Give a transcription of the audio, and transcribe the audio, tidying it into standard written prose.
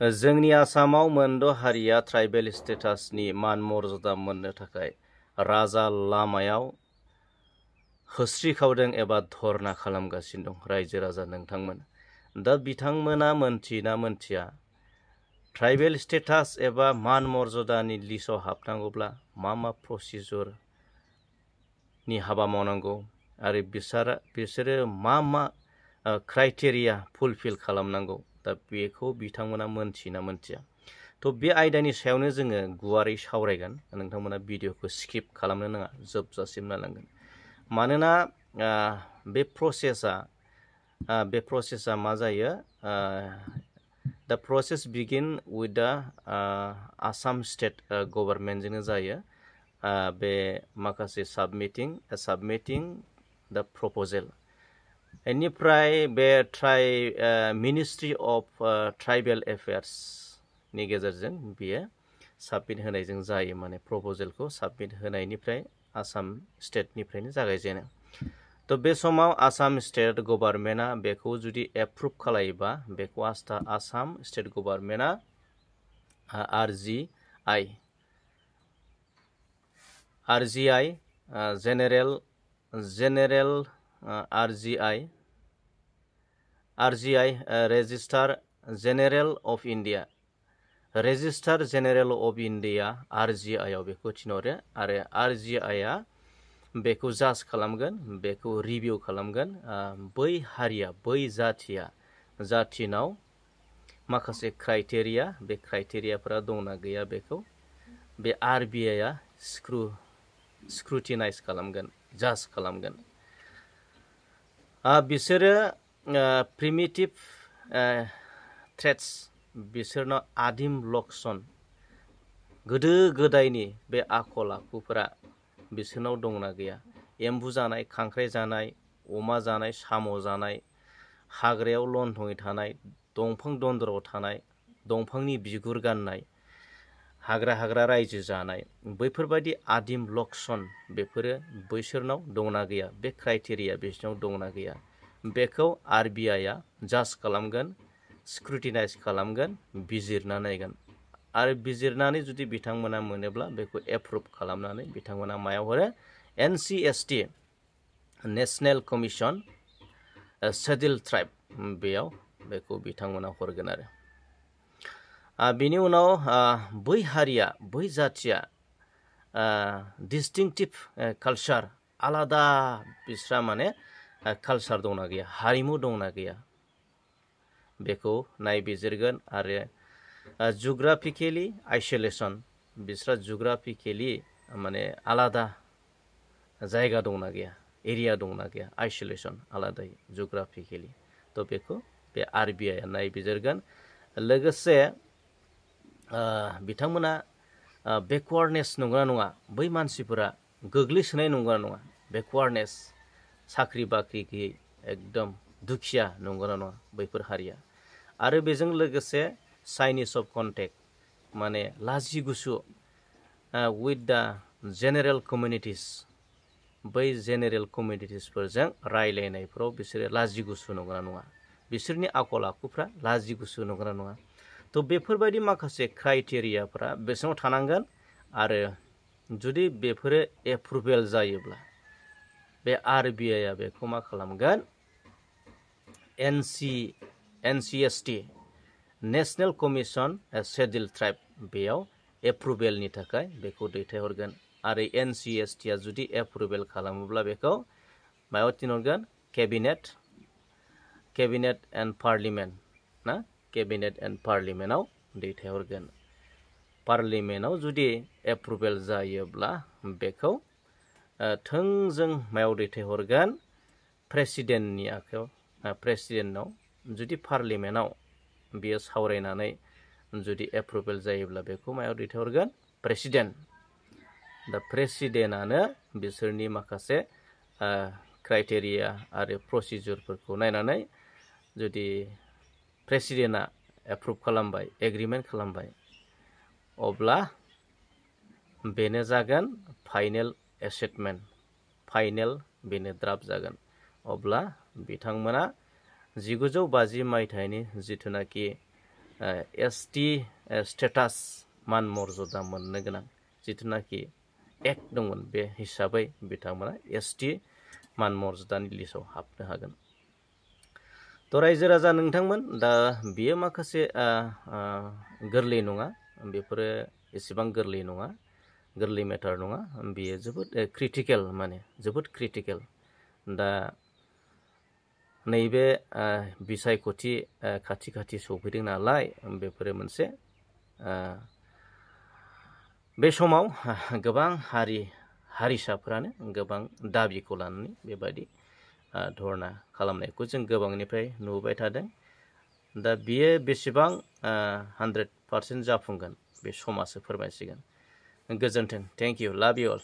जोंनि आसामाव मोनद' हारिया ट्राइबेल स्टेटासनि मान मर्यादा मोननो थाखाय राजा लामायाव होस्रिखावदों एबा धरना खालामगासिनो दं रायजो राजा नोंथांमोन। दा बिथांमोना मोनथिना मोनथिया ट्राइबेल स्टेटास एबा मान मर्यादानि लिस्टआव हाबनांगौब्ला मा प्रसिजरनि हाबा मावनांगौ आरो बिसोरो मा क्राइटेरिया फुलफिल खालामनांगौ दा बेखौ बिथांमोना मोनथिना मोनथिया। थ' बे आयदानि सायावनो जोङो गुवारै सावरायगोन। नोंथांमोना भिडिअखौ स्किप खालामनो नाङा, जोबजासिम नायनांगोन। मानोना बे प्रसेसा मा जायो, दा प्रसेस बिगिन उइथ दा आसाम स्टेट गभर्नमेन्टजोंनो जायो। बे माखासे साबमिटिं दा प्रप'जेल बेनिफ्राय बे मिनिस्ट्रि अफ ट्राइबेल एफेयार्सनि गेजेरजों बियो साबमिट होनायजों जायो। माने प्रप'जेलखौ साबमिट होनायनिफ्राय आसाम स्टेटनिफ्रायनो जागायजेनो। थ' बे समाव आसाम स्टेट गभर्नमेन्टआ बेखौ जुदि एप्रुभ खालायोबा बेखौ आसाम स्टेट गभर्नमेन्टआ RGI general registrar general of India आरजिआइआव बेखौ थिनहरो आरो आरजिआइआ बेखौ जाज खालामगोन, बेखौ रिभिउ खालामगोन। बै हारिया, बै जाथिनाव माखासे क्राइटेरिया, बे क्राइटेरियाफोरा दंना गैया बेखौ बे आरबिआइआ स्क्रुटिनाइज खालामगोन, जाज खालामगोन। बिसोरो प्रिमिटिभ ट्रेट्स, बिसोरनाव आदिम लक्षण, गोदो गोदायनि बे आखल आखुफोरा बिसोरनाव दंना गैया। एम्बु जानाय, खांख्राइ जानाय, अमा जानाय, साम' जानाय, हाग्रायाव लन्थङै थानाय, दंफां दन्दराव थानाय, दंफांनि बिगुर गाननाय, हाग्रा रायजो जानाय, बैफोरबायदि आदिम लक्षण बेफोरो बैसोरनाव दंना गैया, बे क्राइटेरिया बिसोरनाव दंना गैया, बेखौ आरबिआइआ जाज खालामगोन, स्क्रुटिनाइज खालामगोन, बिजिरना नायगोन। आरो बिजिरनानै जुदि बिथांमोना मोनोब्ला बेखौ एप्रुभ खालामनानै बिथांमोना मायाव हरो, NCST national commission schedule tribe बेयाव बेखौ बिथांमोना हरगोन आरो। बिनि उनाव बै हारिया, बै जाथिया डिस्टिंक्टिभ कालचार, आलादा बिस्रा माने कालचार दंना गैया, हारिमु दंना गैया, बेखौ नायबिजिरगोन। आरो जुग्राफिकेलि आइसोलेसन, बिस्रा जुग्राफिकेलि माने आलादा जायगा दंना गैया, एरिया दंना गैया, आइसोलेसन आलादायै जुग्राफिकेलि। थ' बेखौ बे आरबिआइआ नायबिजिरगोन। लोगोसे बिथांमोना बेकवार्डनेस नंगौना नङा, बै मानसिफोरा गोग्लैसोनाय नंगौना नङा, बेकवार्डनेस, साख्रि बाख्रि गैयै, एकदम दुखिया नंगौना नङा बैफोर हारिया। आरो बेजों लोगोसे साइनिस अफ कन्टेक्ट, माने लाजि गुसु उइथ दा जेनेरेल कमिउनिटिस, बै जेनेरेल कमिउनिटिसफोरजों रायलायनायफ्राव बिसोरो लाजि गुसु नंगौना नङा, बिसोरनि आखल आखुफ्रा लाजि गुसु नंगौना नङा। थ' बेफोरबायदि माखासे क्राइटेरियाफ्रा बिसोरनाव थानांगोन। आरो जुदि बेफोरो एप्रुभेल जायोब्ला बे आरबिआइआ बेखौ मा खालामगोन, NCST national commission schedule tribe बेयाव एप्रुभेलनि थाखाय बेखौ दैथायहरगोन। आरो NCSTआ जुदि एप्रुभेल खालामोब्ला बेखौ मायाव थिनहरगोन, केबिनेट एन्ड पार्लियामेन्ट ना, केबिनेट एन्ड पार्लियामेन्टआव दैथायहरगोन। पार्लियामेन्टआव जुदि एप्रुभेल जायोब्ला बेखौ थोंजों मायाव दैथायहरगोन, प्रेसिडेन्टनि आखायाव, प्रेसिडेन्टनाव। जुदि पार्लियामेन्टआव बियो सावरायनानै जुदि एप्रुभेल जायोब्ला बेखौ मायाव दैथायहरगोन, प्रेसिडेन्ट। दा प्रेसिडेन्टआनो बिसोरनि माखासे क्राइटेरिया आरो प्रसिजरफोरखौ नायनानै जुदि प्रेसिडेन्टआ एप्रुभ खालामबाय, एग्रिमेन्ट खालामबाय, अब्ला बेनो जागोन फाइनेल एसेटमेन्ट, फाइनेल बेनो ड्राफ्ट जागोन। अब्ला बिथांमोना 1950 मायथाइनि जिथुनाखि एसटि स्टेटास मान मर्यादा मोननो गोनां जिथुनाखि एक्ट दंमोन बे हिसाबै बिथांमोना एसटि मान मर्यादानि लिस्टआव हाबनो हागोन। थ' रायजो राजा नोंथांमोन दा बियो माखासे गोरलै नङा, बेफोरो एसेबां गोरलै नङा, गोरलै मेटार नङा, बियो जोबोद क्रिटिकेल, माने जोबोद क्रिटिकेल। दा नैबे बिसायख'थि खाथि खाथि सौफैदों नालाय बेफोरो मोनसे बे समाव गोबां हारिसाफ्रानो गोबां दाबिखौ लानानै बेबायदि धरना खालामनायखौ जों गोबांनिफ्राय नुबाय थादों। दा बियो बेसेबां 100% जाफुंगोन बे समासो फोरमायसिगोन। गोजोन्थों। Thank you. लाभ इउ अल।